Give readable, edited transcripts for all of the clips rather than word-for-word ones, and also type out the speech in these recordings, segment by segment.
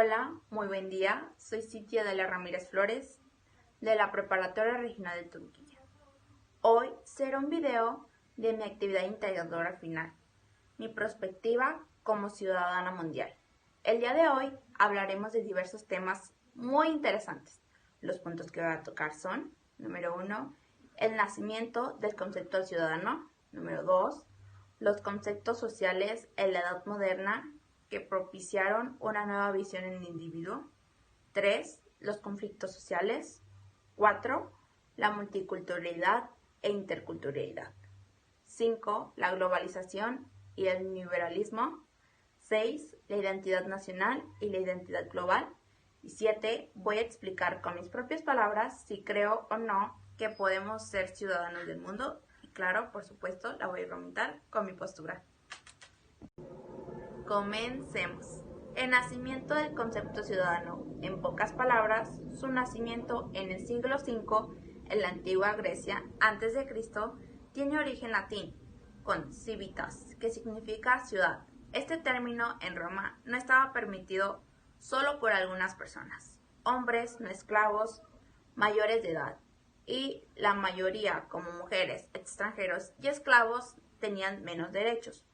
Hola, muy buen día. Soy Cintia de la Ramírez Flores, de la Preparatoria Regional de Turquía. Hoy será un video de mi actividad integradora final, mi perspectiva como ciudadana mundial. El día de hoy hablaremos de diversos temas muy interesantes. Los puntos que voy a tocar son, número 1, el nacimiento del concepto ciudadano. Número 2, los conceptos sociales en la edad moderna que propiciaron una nueva visión en el individuo. 3, los conflictos sociales. 4, la multiculturalidad e interculturalidad. 5, la globalización y el neoliberalismo. 6, la identidad nacional y la identidad global. Y 7, voy a explicar con mis propias palabras si creo o no que podemos ser ciudadanos del mundo. Y claro, por supuesto, la voy a argumentar con mi postura. Comencemos. El nacimiento del concepto ciudadano. En pocas palabras, su nacimiento en el siglo V en la antigua Grecia a.C. tiene origen latín, con civitas, que significa ciudad. Este término en Roma no estaba permitido solo por algunas personas, hombres no esclavos, mayores de edad, y la mayoría, como mujeres, extranjeros y esclavos, tenían menos derechos.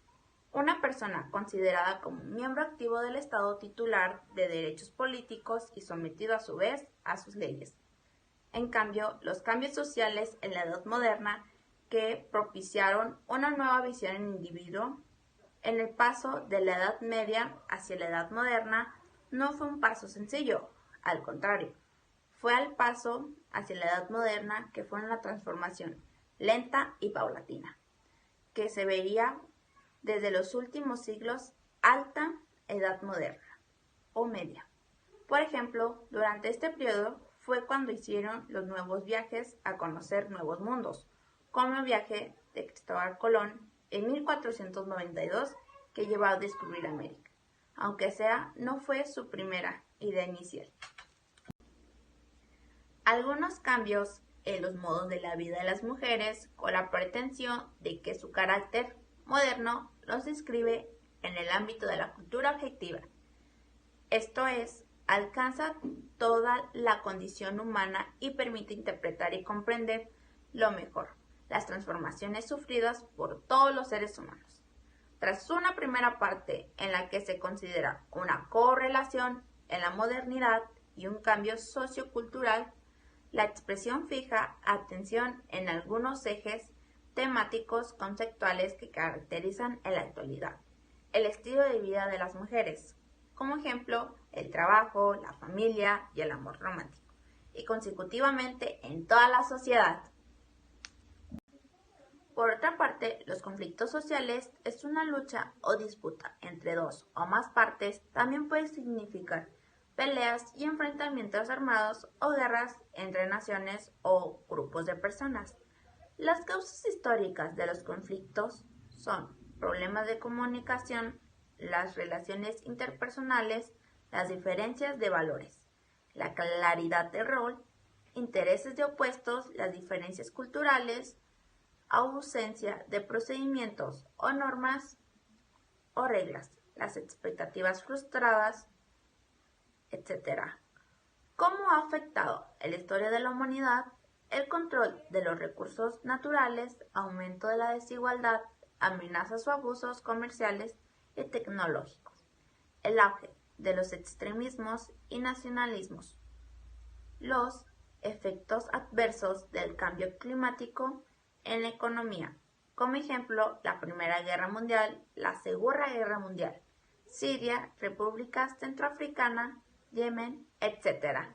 Una persona considerada como un miembro activo del Estado titular de derechos políticos y sometido a su vez a sus leyes. En cambio, los cambios sociales en la Edad Moderna que propiciaron una nueva visión en el individuo, en el paso de la Edad Media hacia la Edad Moderna, no fue un paso sencillo, al contrario, fue al paso hacia la Edad Moderna que fue una transformación lenta y paulatina, que se veía desde los últimos siglos alta edad moderna o media. Por ejemplo, durante este periodo fue cuando hicieron los nuevos viajes a conocer nuevos mundos, como el viaje de Cristóbal Colón en 1492 que llevó a descubrir América, aunque sea no fue su primera idea inicial. Algunos cambios en los modos de la vida de las mujeres con la pretensión de que su carácter moderno los inscribe en el ámbito de la cultura objetiva. Esto es, alcanza toda la condición humana y permite interpretar y comprender lo mejor las transformaciones sufridas por todos los seres humanos. Tras una primera parte en la que se considera una correlación en la modernidad y un cambio sociocultural, la expresión fija atención en algunos ejes temáticos conceptuales que caracterizan en la actualidad el estilo de vida de las mujeres, como ejemplo el trabajo, la familia y el amor romántico, y consecutivamente en toda la sociedad. Por otra parte, los conflictos sociales es una lucha o disputa entre dos o más partes, también puede significar peleas y enfrentamientos armados o guerras entre naciones o grupos de personas. Las causas históricas de los conflictos son problemas de comunicación, las relaciones interpersonales, las diferencias de valores, la claridad de rol, intereses de opuestos, las diferencias culturales, ausencia de procedimientos o normas o reglas, las expectativas frustradas, etc. ¿Cómo ha afectado en la historia de la humanidad el control de los recursos naturales, aumento de la desigualdad, amenazas o abusos comerciales y tecnológicos, el auge de los extremismos y nacionalismos, los efectos adversos del cambio climático en la economía, como ejemplo la Primera Guerra Mundial, la Segunda Guerra Mundial, Siria, República Centroafricana, Yemen, etc.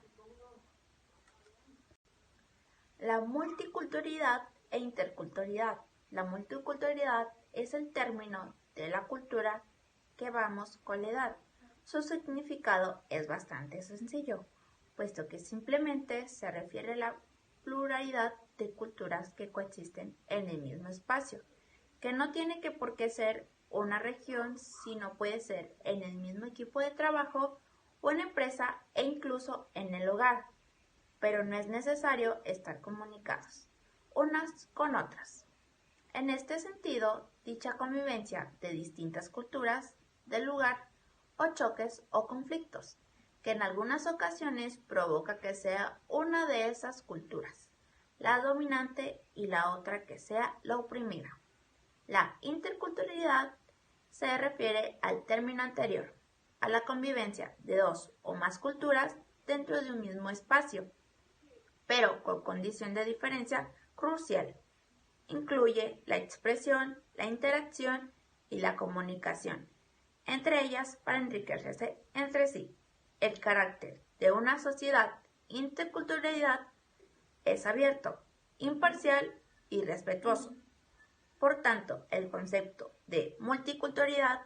La multiculturalidad e interculturalidad. La multiculturalidad es el término de la cultura que vamos con la edad. Su significado es bastante sencillo, puesto que simplemente se refiere a la pluralidad de culturas que coexisten en el mismo espacio, que no tiene que por qué ser una región, sino puede ser en el mismo equipo de trabajo o en la empresa e incluso en el hogar, pero no es necesario estar comunicados unas con otras. En este sentido, dicha convivencia de distintas culturas del lugar o choques o conflictos que en algunas ocasiones provoca que sea una de esas culturas, la dominante, y la otra que sea la oprimida. La interculturalidad se refiere al término anterior, a la convivencia de dos o más culturas dentro de un mismo espacio, pero con condición de diferencia crucial. Incluye la expresión, la interacción y la comunicación, entre ellas para enriquecerse entre sí. El carácter de una sociedad interculturalidad es abierto, imparcial y respetuoso. Por tanto, el concepto de multiculturalidad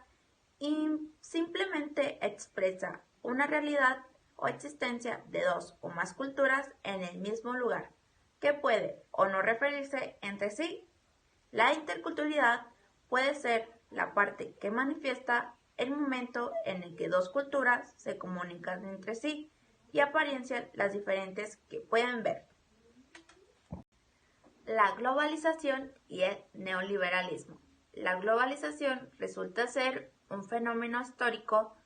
simplemente expresa una realidad o existencia de dos o más culturas en el mismo lugar, que puede o no referirse entre sí. La interculturalidad puede ser la parte que manifiesta el momento en el que dos culturas se comunican entre sí y apariencian las diferentes que pueden ver. La globalización y el neoliberalismo. La globalización resulta ser un fenómeno histórico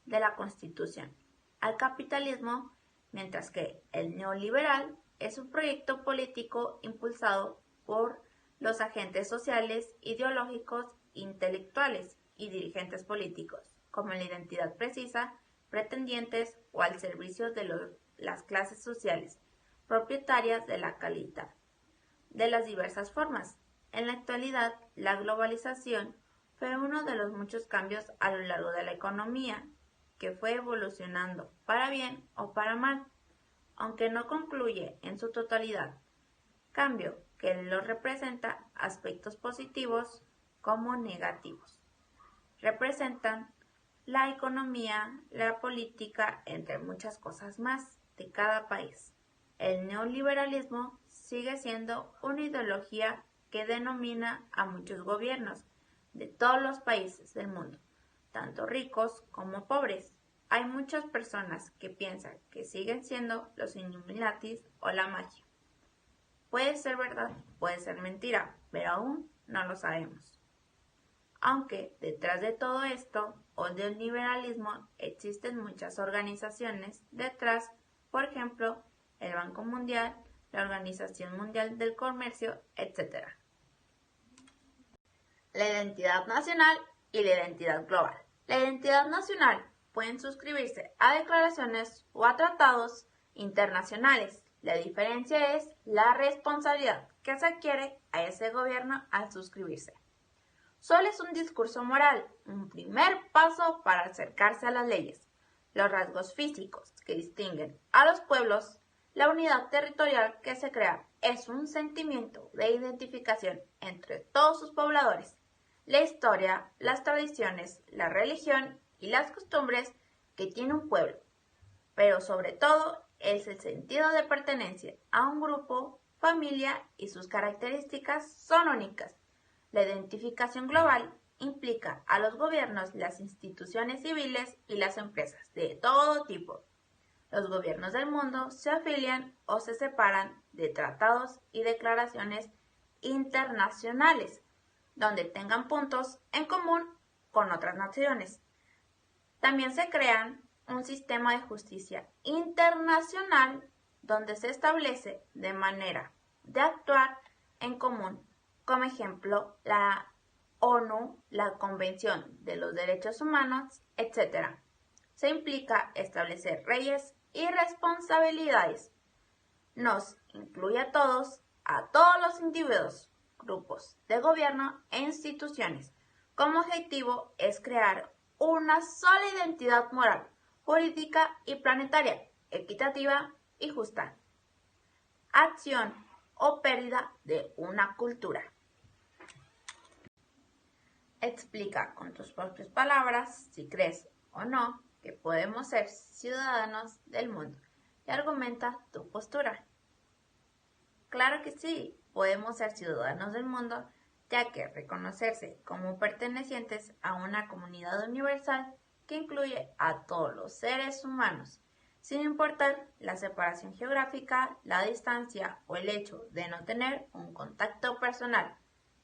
de la Constitución al capitalismo, mientras que el neoliberal es un proyecto político impulsado por los agentes sociales, ideológicos, intelectuales y dirigentes políticos, como la identidad precisa, pretendientes o al servicio de las clases sociales, propietarias de la calidad de las diversas formas. En la actualidad, la globalización fue uno de los muchos cambios a lo largo de la economía, que fue evolucionando para bien o para mal, aunque no concluye en su totalidad. Cambio que lo representa aspectos positivos como negativos. Representan la economía, la política, entre muchas cosas más, de cada país. El neoliberalismo sigue siendo una ideología que denomina a muchos gobiernos de todos los países del mundo, tanto ricos como pobres. Hay muchas personas que piensan que siguen siendo los Illuminatis o la magia. Puede ser verdad, puede ser mentira, pero aún no lo sabemos. Aunque detrás de todo esto, o del liberalismo, existen muchas organizaciones detrás, por ejemplo, el Banco Mundial, la Organización Mundial del Comercio, etc. La identidad nacional y la identidad global. La identidad nacional pueden suscribirse a declaraciones o a tratados internacionales. La diferencia es la responsabilidad que se adquiere a ese gobierno al suscribirse. Solo es un discurso moral, un primer paso para acercarse a las leyes. Los rasgos físicos que distinguen a los pueblos, la unidad territorial que se crea, es un sentimiento de identificación entre todos sus pobladores. La historia, las tradiciones, la religión y las costumbres que tiene un pueblo, pero sobre todo es el sentido de pertenencia a un grupo, familia, y sus características son únicas. La identificación global implica a los gobiernos, las instituciones civiles y las empresas de todo tipo. Los gobiernos del mundo se afilian o se separan de tratados y declaraciones internacionales, donde tengan puntos en común con otras naciones. También se crean un sistema de justicia internacional donde se establece de manera de actuar en común, como ejemplo la ONU, la Convención de los Derechos Humanos, etc. Se implica establecer leyes y responsabilidades. Nos incluye a todos los individuos, grupos de gobierno e instituciones. Como objetivo es crear una sola identidad moral, política y planetaria, equitativa y justa. Acción o pérdida de una cultura. Explica con tus propias palabras si crees o no que podemos ser ciudadanos del mundo y argumenta tu postura. Claro que sí, podemos ser ciudadanos del mundo, ya que reconocerse como pertenecientes a una comunidad universal que incluye a todos los seres humanos, sin importar la separación geográfica, la distancia o el hecho de no tener un contacto personal,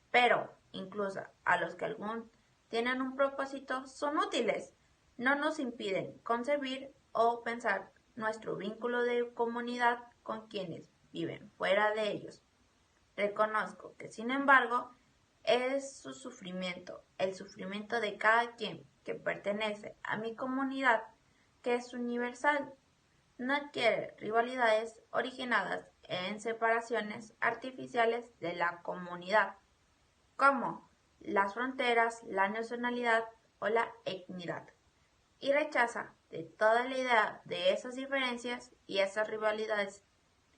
pero incluso a los que aún tienen un propósito son útiles. no nos impiden concebir o pensar nuestro vínculo de comunidad con quienes viven fuera de ellos. Reconozco que, sin embargo, es su sufrimiento, el sufrimiento de cada quien que pertenece a mi comunidad, que es universal. No adquiere rivalidades originadas en separaciones artificiales de la comunidad, como las fronteras, la nacionalidad o la etnidad, y rechaza de toda la idea de esas diferencias y esas rivalidades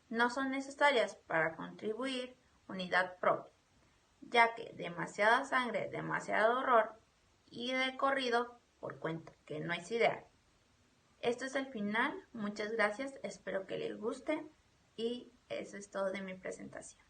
no son necesarias para contribuir unidad propia, ya que demasiada sangre, demasiado horror y de corrido por cuenta que no es ideal. Esto es el final, muchas gracias, espero que les guste y eso es todo de mi presentación.